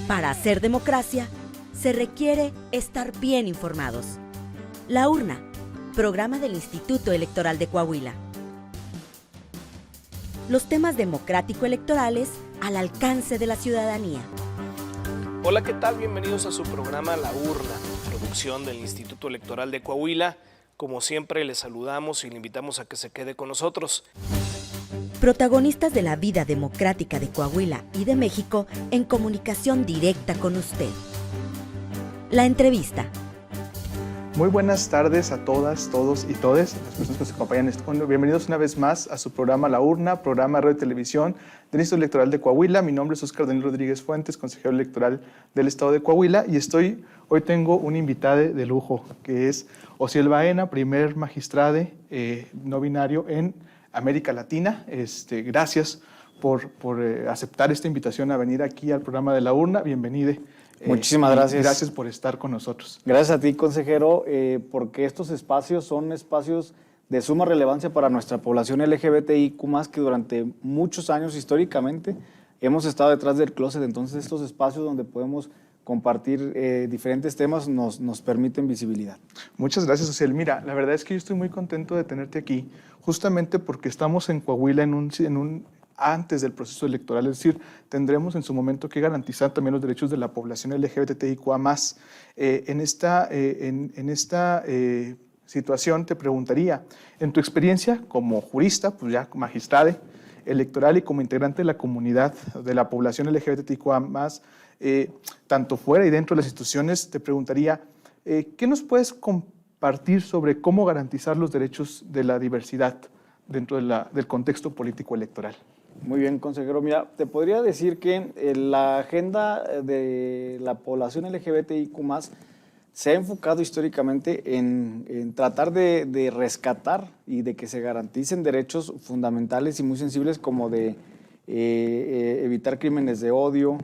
Para hacer democracia, se requiere estar bien informados. La Urna, programa del Instituto Electoral de Coahuila. Los temas democrático-electorales al alcance de la ciudadanía. Hola, ¿qué tal? Bienvenidos a su programa La Urna, producción del Instituto Electoral de Coahuila. Como siempre, les saludamos y le invitamos a que se quede con nosotros. Protagonistas de la vida democrática de Coahuila y de México en comunicación directa con usted. La entrevista. Muy buenas tardes a todas, todos y todes, las personas que nos acompañan. Bienvenidos una vez más a su programa La Urna, programa de radio y televisión del Instituto Electoral de Coahuila. Mi nombre es Óscar Daniel Rodríguez Fuentes, consejero electoral del Estado de Coahuila, y hoy tengo un invitado de lujo, que es Osiel Baena, primer magistrado no binario en América Latina. Gracias por aceptar esta invitación a venir aquí al programa de La Urna. Bienvenido. Muchísimas gracias. Gracias por estar con nosotros. Gracias a ti, consejero, porque estos espacios son espacios de suma relevancia para nuestra población LGBTIQ+, que durante muchos años históricamente hemos estado detrás del closet. Entonces estos espacios donde podemos compartir diferentes temas nos permiten visibilidad. Muchas gracias, Osiel. Mira, la verdad es que yo estoy muy contento de tenerte aquí, justamente porque estamos en Coahuila antes del proceso electoral, es decir, tendremos en su momento que garantizar también los derechos de la población LGBTIQA+. En esta situación te preguntaría, en tu experiencia como jurista, pues ya magistrado electoral y como integrante de la comunidad de la población LGBTIQA+, tanto fuera y dentro de las instituciones, te preguntaría, ¿qué nos puedes compartir sobre cómo garantizar los derechos de la diversidad dentro del contexto político electoral? Muy bien, consejero. Mira, te podría decir que la agenda de la población LGBTIQ+, se ha enfocado históricamente en tratar de rescatar y de que se garanticen derechos fundamentales y muy sensibles, como de evitar crímenes de odio,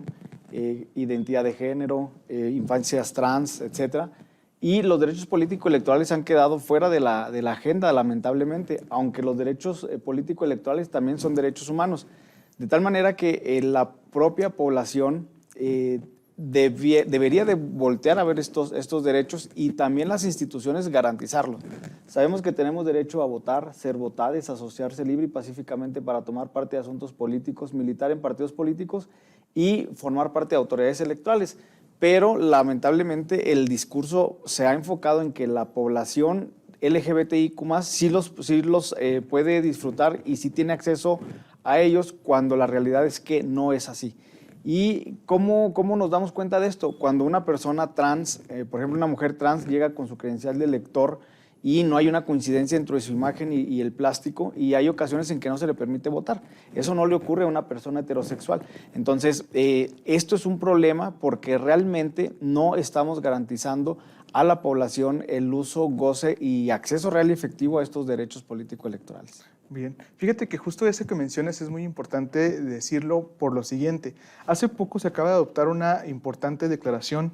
identidad de género, infancias trans, etcétera. Y los derechos político-electorales han quedado fuera de la agenda, lamentablemente, aunque los derechos político-electorales también son derechos humanos. De tal manera que la propia población debería de voltear a ver estos derechos, y también las instituciones garantizarlos. Sabemos que tenemos derecho a votar, ser votados, asociarse libre y pacíficamente para tomar parte de asuntos políticos, militar en partidos políticos y formar parte de autoridades electorales. Pero lamentablemente el discurso se ha enfocado en que la población LGBTIQ+ sí los puede disfrutar y sí tiene acceso a ellos, cuando la realidad es que no es así. ¿Y cómo nos damos cuenta de esto? Cuando una persona trans, por ejemplo una mujer trans, llega con su credencial de elector y no hay una coincidencia entre su imagen y el plástico, y hay ocasiones en que no se le permite votar. Eso no le ocurre a una persona heterosexual. Entonces, esto es un problema porque realmente no estamos garantizando a la población el uso, goce y acceso real y efectivo a estos derechos político-electorales. Bien, fíjate que justo ese que mencionas es muy importante decirlo por lo siguiente. Hace poco se acaba de adoptar una importante declaración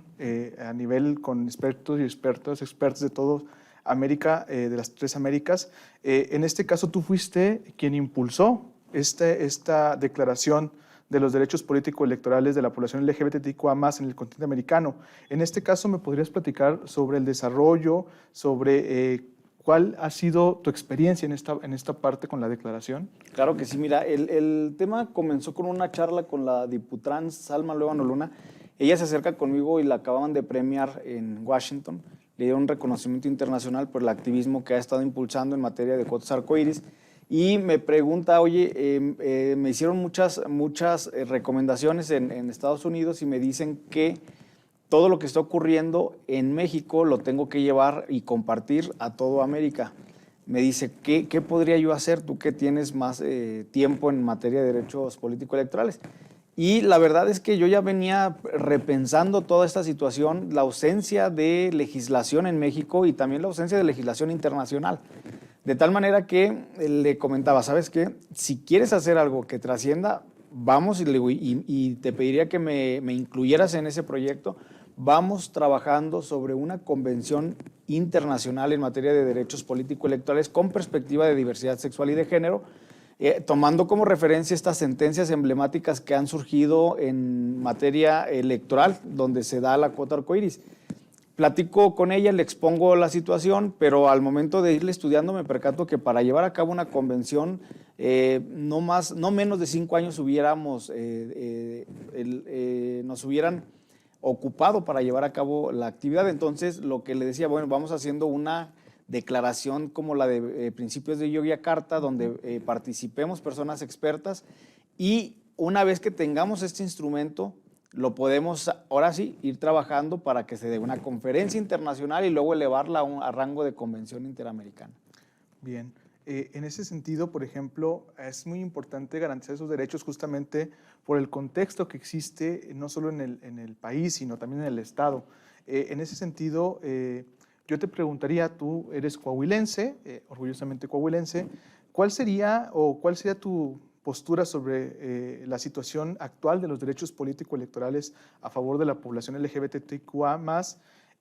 a nivel con expertos de todo América, de las tres Américas. En este caso tú fuiste quien impulsó esta declaración de los derechos político-electorales de la población LGBTIQA+ en el continente americano. En este caso, ¿me podrías platicar sobre el desarrollo, sobre cuál ha sido tu experiencia en esta parte con la declaración? Claro que sí. Mira, el tema comenzó con una charla con la diputrans Salma Luevano Luna. Ella se acerca conmigo y la acababan de premiar en Washington. Le dieron un reconocimiento internacional por el activismo que ha estado impulsando en materia de cuotas arcoíris, y me pregunta, oye, me hicieron muchas recomendaciones en Estados Unidos y me dicen que todo lo que está ocurriendo en México lo tengo que llevar y compartir a toda América. Me dice, ¿qué podría yo hacer, tú que tienes más tiempo en materia de derechos político-electorales? Y la verdad es que yo ya venía repensando toda esta situación, la ausencia de legislación en México y también la ausencia de legislación internacional. De tal manera que le comentaba, ¿sabes qué? Si quieres hacer algo que trascienda, vamos, y te pediría que me incluyeras en ese proyecto. Vamos trabajando sobre una convención internacional en materia de derechos político-electorales con perspectiva de diversidad sexual y de género, tomando como referencia estas sentencias emblemáticas que han surgido en materia electoral, donde se da la cuota arcoíris. Platico con ella, le expongo la situación, pero al momento de irle estudiando me percato que para llevar a cabo una convención, no menos de 5 años nos hubieran ocupado para llevar a cabo la actividad. Entonces, lo que le decía, bueno, vamos haciendo una declaración como la de principios de Yogyakarta, donde participemos personas expertas, y una vez que tengamos este instrumento, lo podemos ahora sí ir trabajando para que se dé una conferencia internacional y luego elevarla a rango de convención interamericana. Bien. En ese sentido, por ejemplo, es muy importante garantizar esos derechos justamente por el contexto que existe, no solo en el país, sino también en el Estado. En ese sentido, yo te preguntaría, tú eres coahuilense, orgullosamente coahuilense, ¿cuál sería tu postura sobre la situación actual de los derechos político-electorales a favor de la población LGBTQA+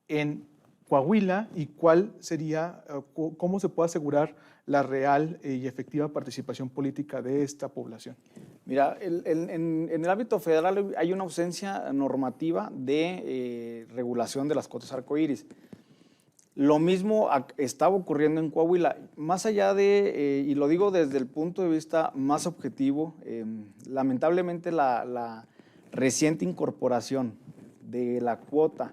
en Coahuila, y cuál sería, cómo se puede asegurar la real y efectiva participación política de esta población? Mira, en el ámbito federal hay una ausencia normativa de regulación de las cuotas arcoíris. Lo mismo estaba ocurriendo en Coahuila. Más allá de, y lo digo desde el punto de vista más objetivo, lamentablemente la reciente incorporación de la cuota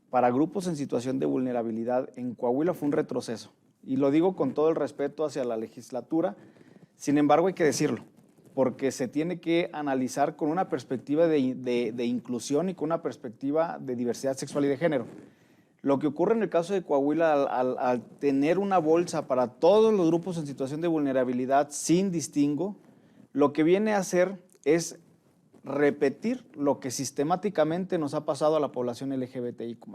para grupos en situación de vulnerabilidad en Coahuila fue un retroceso. Y lo digo con todo el respeto hacia la legislatura, sin embargo hay que decirlo, porque se tiene que analizar con una perspectiva de inclusión y con una perspectiva de diversidad sexual y de género. Lo que ocurre en el caso de Coahuila, al tener una bolsa para todos los grupos en situación de vulnerabilidad sin distingo, lo que viene a hacer es repetir lo que sistemáticamente nos ha pasado a la población LGBTIQ+.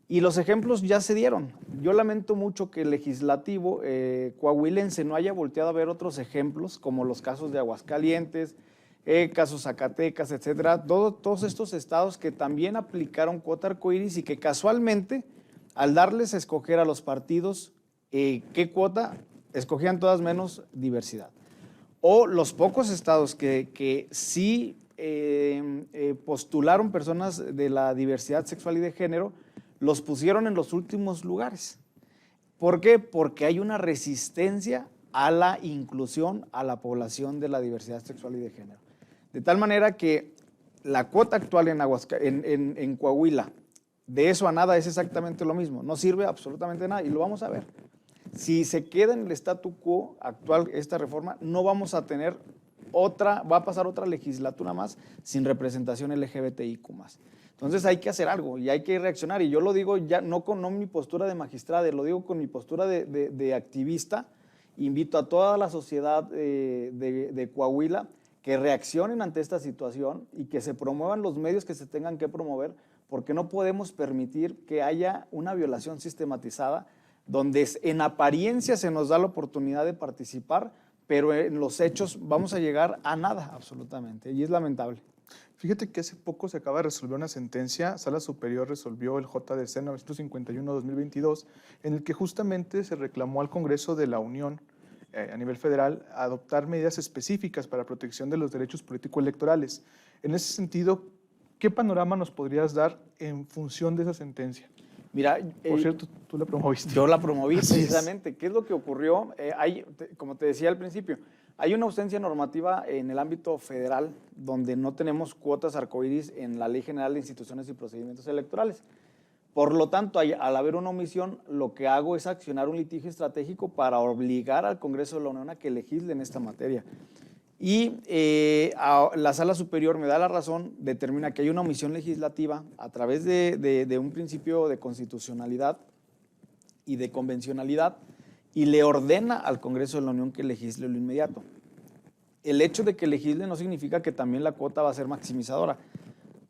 Y los ejemplos ya se dieron. Yo lamento mucho que el legislativo coahuilense no haya volteado a ver otros ejemplos, como los casos de Aguascalientes, casos Zacatecas, etcétera, todos estos estados que también aplicaron cuota arcoíris y que casualmente, al darles a escoger a los partidos qué cuota, escogían todas menos diversidad. O los pocos estados que sí postularon personas de la diversidad sexual y de género, los pusieron en los últimos lugares. ¿Por qué? Porque hay una resistencia a la inclusión a la población de la diversidad sexual y de género. De tal manera que la cuota actual en Coahuila, de eso a nada, es exactamente lo mismo. No sirve absolutamente nada y lo vamos a ver. Si se queda en el statu quo actual esta reforma, no vamos a tener va a pasar otra legislatura más sin representación LGBTIQ+. Entonces hay que hacer algo y hay que reaccionar. Y yo lo digo ya no con mi postura de magistrada, lo digo con mi postura de activista. Invito a toda la sociedad de Coahuila que reaccionen ante esta situación y que se promuevan los medios que se tengan que promover, porque no podemos permitir que haya una violación sistematizada donde en apariencia se nos da la oportunidad de participar, pero en los hechos vamos a llegar a nada absolutamente, y es lamentable. Fíjate que hace poco se acaba de resolver una sentencia, Sala Superior resolvió el JDC 951-2022, en el que justamente se reclamó al Congreso de la Unión a nivel federal adoptar medidas específicas para protección de los derechos político-electorales. En ese sentido, ¿qué panorama nos podrías dar en función de esa sentencia? Mira, por cierto, tú la promoviste. Yo la promoví precisamente. ¿Qué es lo que ocurrió? Como te decía al principio, hay una ausencia normativa en el ámbito federal donde no tenemos cuotas arcoíris en la Ley General de Instituciones y Procedimientos Electorales. Por lo tanto, al haber una omisión, lo que hago es accionar un litigio estratégico para obligar al Congreso de la Unión a que legisle en esta materia. Y la Sala Superior me da la razón, determina que hay una omisión legislativa a través de un principio de constitucionalidad y de convencionalidad, y le ordena al Congreso de la Unión que legisle lo inmediato. El hecho de que legisle no significa que también la cuota va a ser maximizadora.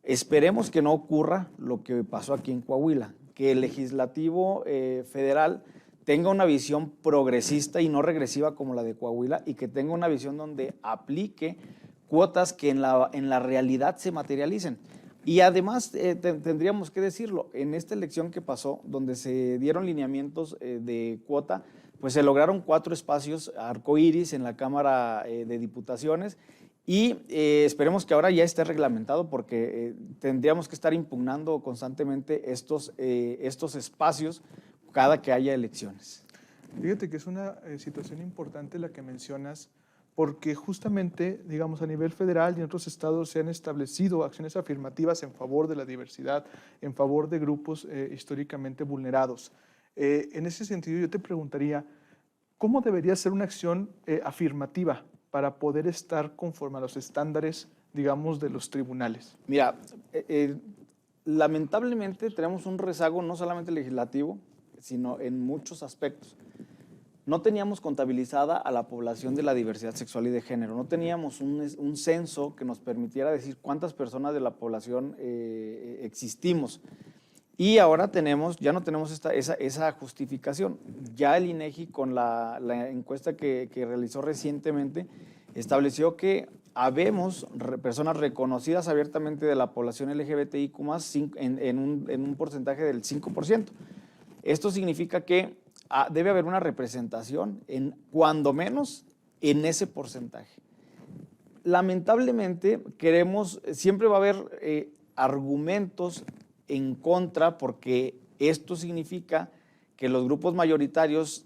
Esperemos que no ocurra lo que pasó aquí en Coahuila, que el legislativo federal tenga una visión progresista y no regresiva como la de Coahuila, y que tenga una visión donde aplique cuotas que en la realidad se materialicen. Y además tendríamos que decirlo, en esta elección que pasó, donde se dieron lineamientos de cuota, pues se lograron 4 espacios arcoíris en la Cámara de Diputaciones y esperemos que ahora ya esté reglamentado porque tendríamos que estar impugnando constantemente estos espacios cada que haya elecciones. Fíjate que es una situación importante la que mencionas, porque justamente, digamos, a nivel federal y en otros estados se han establecido acciones afirmativas en favor de la diversidad, en favor de grupos históricamente vulnerados. En ese sentido, yo te preguntaría, ¿cómo debería ser una acción afirmativa para poder estar conforme a los estándares, digamos, de los tribunales? Mira, lamentablemente tenemos un rezago no solamente legislativo, sino en muchos aspectos. No teníamos contabilizada a la población de la diversidad sexual y de género, no teníamos un censo que nos permitiera decir cuántas personas de la población existimos. Y ahora ya no tenemos esa justificación. Ya el INEGI, con la encuesta que realizó recientemente, estableció que habemos personas reconocidas abiertamente de la población LGBTIQ+, en un porcentaje del 5%. Esto significa que debe haber una representación, cuando menos, en ese porcentaje. Lamentablemente, siempre va a haber argumentos en contra, porque esto significa que los grupos mayoritarios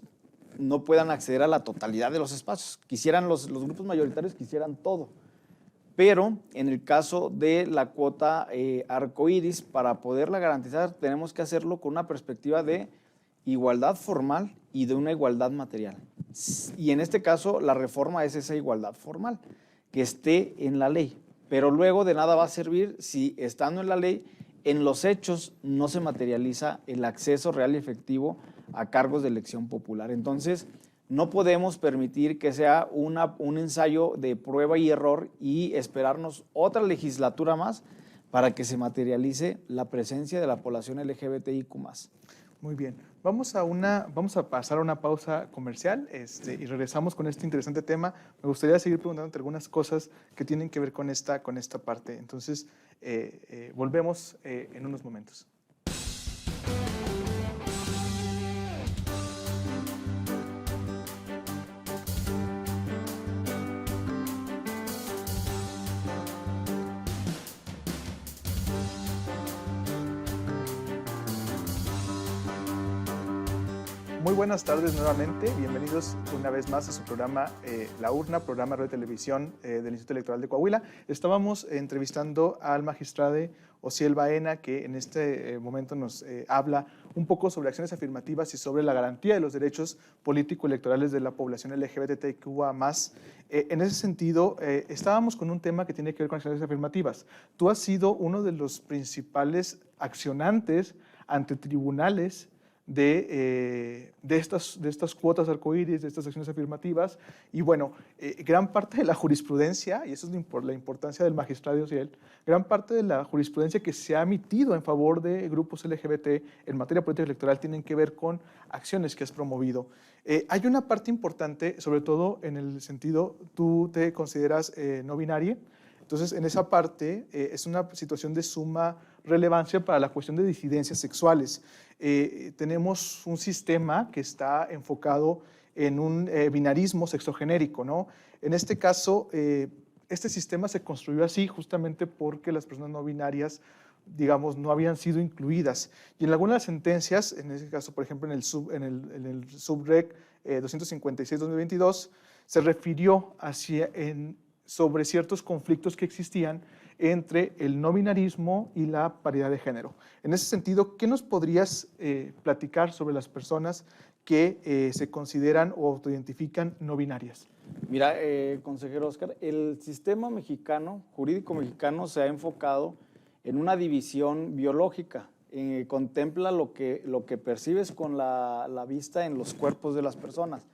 no puedan acceder a la totalidad de los espacios. Los grupos mayoritarios quisieran todo, pero en el caso de la cuota arcoíris, para poderla garantizar, tenemos que hacerlo con una perspectiva de igualdad formal y de una igualdad material. Y en este caso, la reforma es esa igualdad formal, que esté en la ley. Pero luego de nada va a servir si, estando en la ley, en los hechos no se materializa el acceso real y efectivo a cargos de elección popular. Entonces, no podemos permitir que sea un ensayo de prueba y error y esperarnos otra legislatura más para que se materialice la presencia de la población LGBTIQ+. Muy bien, vamos a pasar a una pausa comercial y regresamos con este interesante tema. Me gustaría seguir preguntándote algunas cosas que tienen que ver con esta parte. Entonces, volvemos en unos momentos. Muy buenas tardes nuevamente, bienvenidos una vez más a su programa La Urna, programa de radio y televisión del Instituto Electoral de Coahuila. Estábamos entrevistando al magistrado Osiel Baena, que en este momento nos habla un poco sobre acciones afirmativas y sobre la garantía de los derechos político-electorales de la población LGBTQA+. En ese sentido, estábamos con un tema que tiene que ver con acciones afirmativas. Tú has sido uno de los principales accionantes ante tribunales de estas cuotas arcoíris, de estas acciones afirmativas, y bueno, gran parte de la jurisprudencia, y eso es la importancia del magistrado Osiel, gran parte de la jurisprudencia que se ha emitido en favor de grupos LGBT en materia política electoral tienen que ver con acciones que has promovido. Hay una parte importante, sobre todo en el sentido, tú te consideras no binaria, entonces en esa parte es una situación de suma relevancia para la cuestión de disidencias sexuales. Tenemos un sistema que está enfocado en un binarismo sexogenérico, ¿no? En este caso, este sistema se construyó así justamente porque las personas no binarias, digamos, no habían sido incluidas. Y en algunas sentencias, en ese caso, por ejemplo, en el subrec 256-2022, se refirió sobre ciertos conflictos que existían entre el no binarismo y la paridad de género. En ese sentido, ¿qué nos podrías platicar sobre las personas que se consideran o autoidentifican no binarias? Mira, consejero Oscar, el sistema mexicano, jurídico mexicano, se ha enfocado en una división biológica. Contempla lo que percibes con la vista en los cuerpos de las personas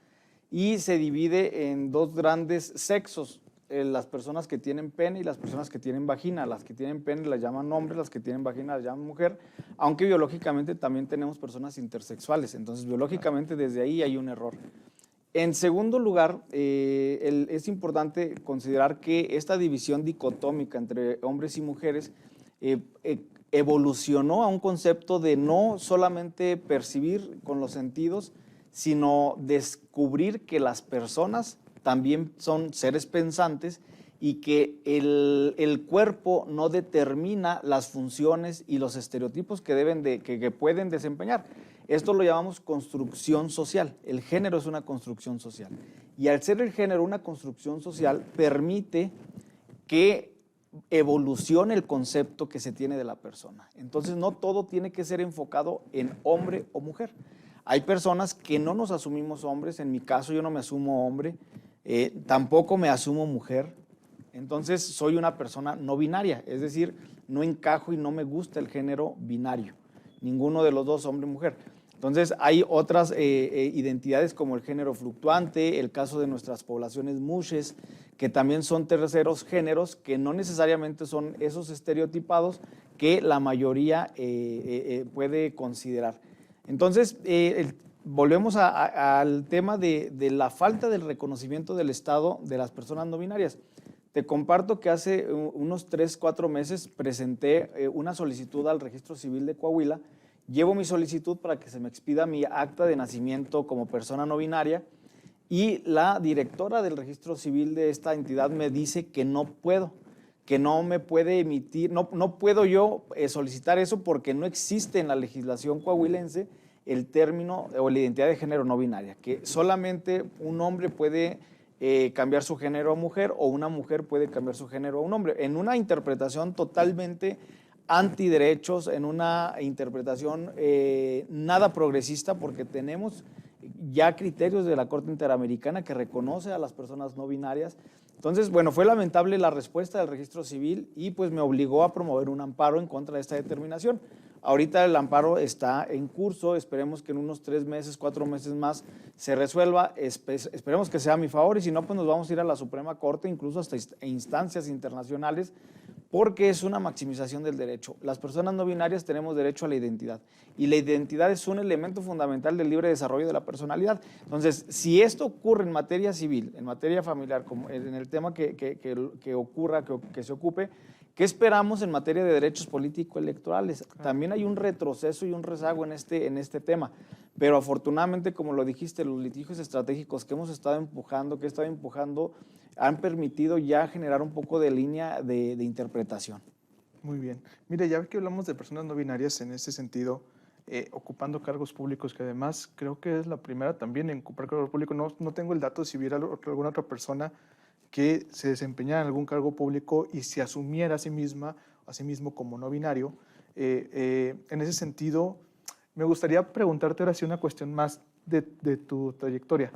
y se divide en dos grandes sexos. Las personas que tienen pene y las personas que tienen vagina. Las que tienen pene las llaman hombre, las que tienen vagina las llaman mujer, aunque biológicamente también tenemos personas intersexuales, entonces biológicamente desde ahí hay un error. En segundo lugar, es importante considerar que esta división dicotómica entre hombres y mujeres evolucionó a un concepto de no solamente percibir con los sentidos, sino descubrir que las personas también son seres pensantes y que el cuerpo no determina las funciones y los estereotipos que pueden desempeñar. Esto lo llamamos construcción social. El género es una construcción social. Y al ser el género una construcción social, permite que evolucione el concepto que se tiene de la persona. Entonces, no todo tiene que ser enfocado en hombre o mujer. Hay personas que no nos asumimos hombres. En mi caso, yo no me asumo hombre, tampoco me asumo mujer. Entonces, soy una persona no binaria, es decir, no encajo y no me gusta el género binario, ninguno de los dos, hombre o mujer. Entonces, hay otras identidades como el género fluctuante, el caso de nuestras poblaciones mushes, que también son terceros géneros, que no necesariamente son esos estereotipados que la mayoría puede considerar. Entonces, volvemos al tema de la falta del reconocimiento del Estado de las personas no binarias. Te comparto que hace unos 3, 4 meses presenté una solicitud al Registro Civil de Coahuila. Llevo mi solicitud para que se me expida mi acta de nacimiento como persona no binaria y la directora del Registro Civil de esta entidad me dice que no puedo, que no me puede emitir, no puedo yo solicitar eso porque no existe en la legislación coahuilense el término o la identidad de género no binaria, que solamente un hombre puede cambiar su género a mujer o una mujer puede cambiar su género a un hombre, en una interpretación totalmente antiderechos, en una interpretación nada progresista, porque tenemos ya criterios de la Corte Interamericana que reconoce a las personas no binarias. Entonces, bueno, fue lamentable la respuesta del Registro Civil y pues me obligó a promover un amparo en contra de esta determinación. Ahorita el amparo está en curso, esperemos que en unos 3 meses, 4 meses más se resuelva, esperemos que sea a mi favor y si no, pues nos vamos a ir a la Suprema Corte, incluso hasta instancias internacionales, porque es una maximización del derecho. Las personas no binarias tenemos derecho a la identidad y la identidad es un elemento fundamental del libre desarrollo de la personalidad. Entonces, si esto ocurre en materia civil, en materia familiar, como en el tema que ocurra, que se ocupe, ¿qué esperamos en materia de derechos político-electorales? También hay un retroceso y un rezago en este tema, pero afortunadamente, como lo dijiste, los litigios estratégicos que hemos estado empujando, han permitido ya generar un poco de línea de interpretación. Muy bien. Mire, ya que hablamos de personas no binarias en ese sentido, ocupando cargos públicos, que además creo que es la primera también en ocupar cargos públicos, no tengo el dato si hubiera alguna otra persona que se desempeñara en algún cargo público y se asumiera a sí mismo como no binario. En ese sentido, me gustaría preguntarte ahora sí una cuestión más de tu trayectoria.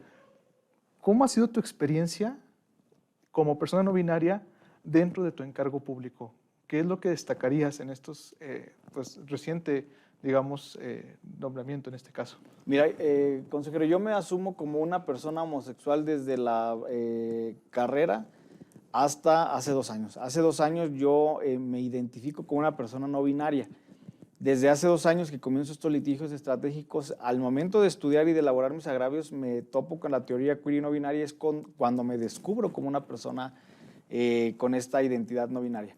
¿Cómo ha sido tu experiencia como persona no binaria dentro de tu encargo público? ¿Qué es lo que destacarías en estos reciente, digamos, nombramiento en este caso? Mira, consejero, yo me asumo como una persona homosexual desde la carrera hasta hace 2 años. Hace 2 años yo me identifico como una persona no binaria. Desde hace 2 años que comienzo estos litigios estratégicos, al momento de estudiar y de elaborar mis agravios, me topo con la teoría queer y no binaria, es cuando me descubro como una persona con esta identidad no binaria.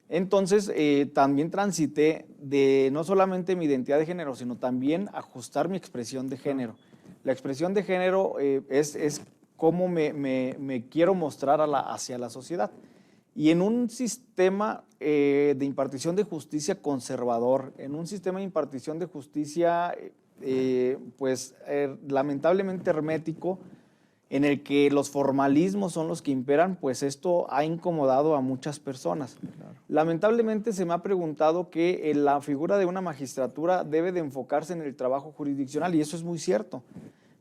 Entonces, también transité de no solamente mi identidad de género, sino también ajustar mi expresión de género. La expresión de género es cómo me quiero mostrar hacia la sociedad. Y en un sistema de impartición de justicia conservador, en un sistema de impartición de justicia, lamentablemente hermético, en el que los formalismos son los que imperan, pues esto ha incomodado a muchas personas. Claro. Lamentablemente se me ha preguntado que la figura de una magistratura debe de enfocarse en el trabajo jurisdiccional, y eso es muy cierto,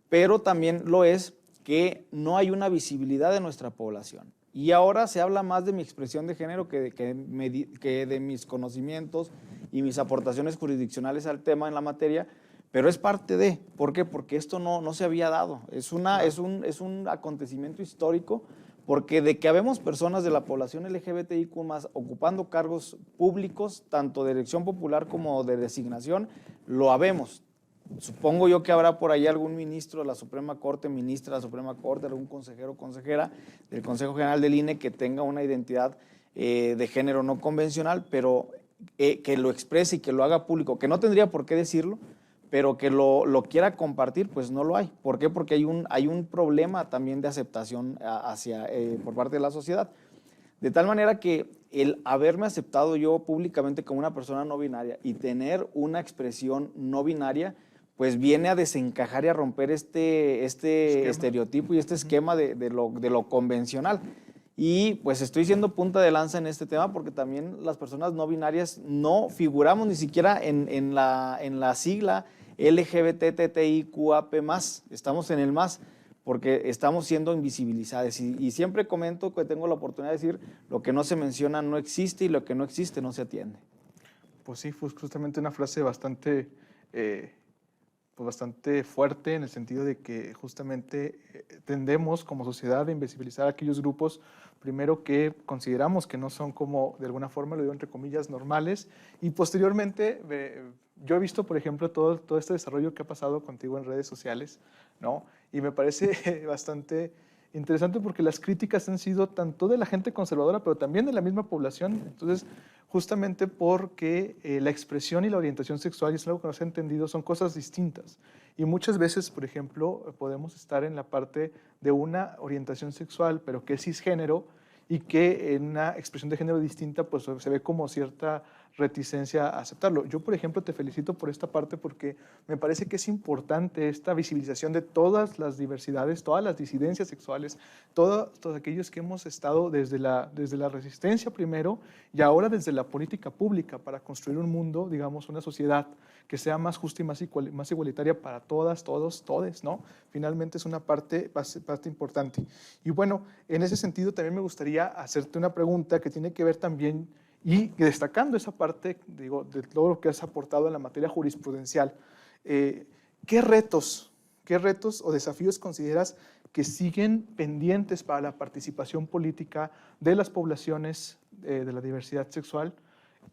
pero también lo es que no hay una visibilidad de nuestra población. Y ahora se habla más de mi expresión de género que de mis conocimientos y mis aportaciones jurisdiccionales al tema en la materia, pero es parte de. ¿Por qué? Porque esto no se había dado. Es un acontecimiento histórico, porque de que habemos personas de la población LGBTIQ+, ocupando cargos públicos, tanto de elección popular como de designación, lo habemos. Supongo yo que habrá por ahí algún ministro de la Suprema Corte, ministra de la Suprema Corte, algún consejero o consejera del Consejo General del INE que tenga una identidad de género no convencional, pero que lo exprese y que lo haga público, que no tendría por qué decirlo, pero que lo quiera compartir, pues no lo hay. ¿Por qué? Porque hay un problema también de aceptación por parte de la sociedad. De tal manera que el haberme aceptado yo públicamente como una persona no binaria y tener una expresión no binaria, pues viene a desencajar y a romper este estereotipo y este esquema de lo convencional. Y pues estoy siendo punta de lanza en este tema porque también las personas no binarias no figuramos ni siquiera en la sigla LGBTTIQAP+, estamos en el más, porque estamos siendo invisibilizadas. Y siempre comento que tengo la oportunidad de decir, lo que no se menciona no existe y lo que no existe no se atiende. Pues sí, fue justamente una frase bastante fuerte, en el sentido de que justamente tendemos como sociedad a invisibilizar a aquellos grupos, primero, que consideramos que no son, como de alguna forma, lo digo entre comillas, normales, y posteriormente yo he visto, por ejemplo, todo este desarrollo que ha pasado contigo en redes sociales, ¿no? Y me parece bastante interesante porque las críticas han sido tanto de la gente conservadora, pero también de la misma población. Entonces, justamente porque la expresión y la orientación sexual, y es algo que no se ha entendido, son cosas distintas. Y muchas veces, por ejemplo, podemos estar en la parte de una orientación sexual, pero que es cisgénero, y que en una expresión de género distinta pues se ve como cierta reticencia a aceptarlo. Yo, por ejemplo, te felicito por esta parte porque me parece que es importante esta visibilización de todas las diversidades, todas las disidencias sexuales, todos aquellos que hemos estado desde la resistencia primero y ahora desde la política pública para construir un mundo, digamos, una sociedad que sea más justa y más igualitaria para todas, todos, todes, ¿no? Finalmente es una parte importante. Y bueno, en ese sentido también me gustaría hacerte una pregunta que tiene que ver también, y destacando esa parte, digo, de todo lo que has aportado en la materia jurisprudencial, ¿qué retos o desafíos consideras que siguen pendientes para la participación política de las poblaciones de la diversidad sexual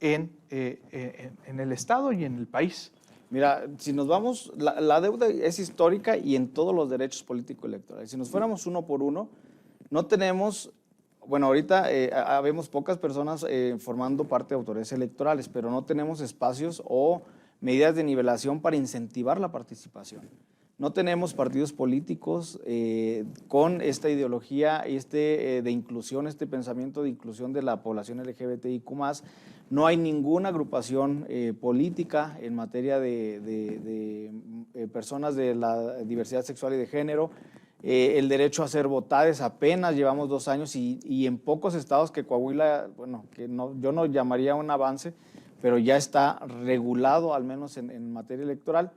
en el Estado y en el país? Mira, si nos vamos, la deuda es histórica y en todos los derechos político-electorales. Si nos fuéramos uno por uno, no tenemos, bueno, ahorita habemos pocas personas formando parte de autoridades electorales, pero no tenemos espacios o medidas de nivelación para incentivar la participación. No tenemos partidos políticos con esta ideología de inclusión, este pensamiento de inclusión de la población LGBTIQ+. No hay ninguna agrupación política en materia de personas de la diversidad sexual y de género. El derecho a ser votados apenas llevamos 2 años y en pocos estados que Coahuila, bueno, que yo no llamaría un avance, pero ya está regulado al menos en materia electoral.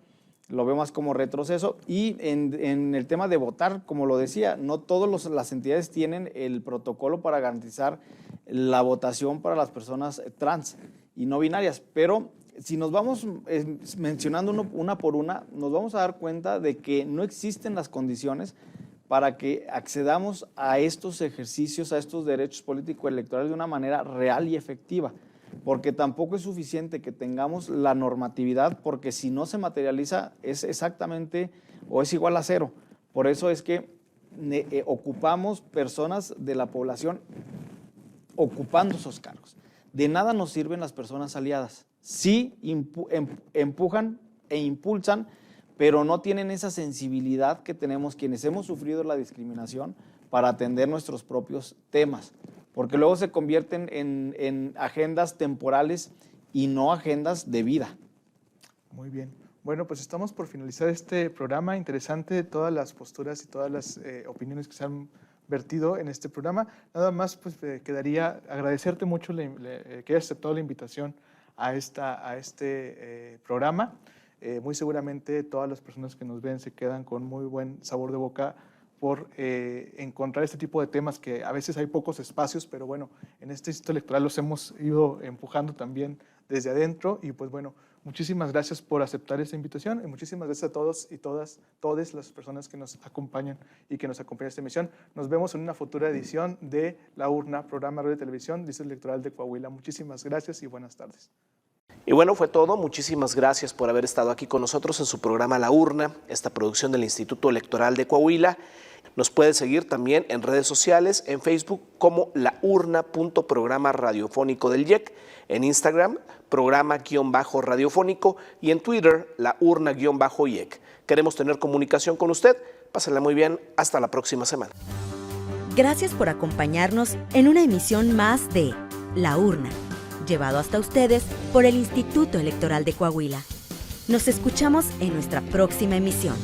Lo veo más como retroceso. Y en el tema de votar, como lo decía, no todas las entidades tienen el protocolo para garantizar la votación para las personas trans y no binarias, pero si nos vamos mencionando una por una, nos vamos a dar cuenta de que no existen las condiciones para que accedamos a estos ejercicios, a estos derechos político-electorales de una manera real y efectiva, porque tampoco es suficiente que tengamos la normatividad, porque si no se materializa es exactamente o es igual a 0. Por eso es que ocupamos personas de la población ocupando esos cargos. De nada nos sirven las personas aliadas. Sí empujan e impulsan, pero no tienen esa sensibilidad que tenemos quienes hemos sufrido la discriminación para atender nuestros propios temas, porque luego se convierten en agendas temporales y no agendas de vida. Muy bien. Bueno, pues estamos por finalizar este programa interesante, todas las posturas y todas las opiniones que se han vertido en este programa. Nada más pues quedaría agradecerte mucho que hayas aceptado la invitación a este programa. Muy seguramente todas las personas que nos ven se quedan con muy buen sabor de boca por encontrar este tipo de temas que a veces hay pocos espacios, pero bueno, en este distrito electoral los hemos ido empujando también desde adentro. Y pues bueno, muchísimas gracias por aceptar esta invitación y muchísimas gracias a todos y todas las personas que nos acompañan y que nos acompañan en esta emisión. Nos vemos en una futura edición de La Urna, programa de radio y televisión, Distrito Electoral de Coahuila. Muchísimas gracias y buenas tardes. Y bueno, fue todo. Muchísimas gracias por haber estado aquí con nosotros en su programa La Urna, esta producción del Instituto Electoral de Coahuila. Nos puede seguir también en redes sociales, en Facebook como laurna.programa radiofónico del IEC, en Instagram programa-radiofónico y en Twitter laurna-IEC. Queremos tener comunicación con usted. Pásenla muy bien. Hasta la próxima semana. Gracias por acompañarnos en una emisión más de La Urna, llevado hasta ustedes por el Instituto Electoral de Coahuila. Nos escuchamos en nuestra próxima emisión.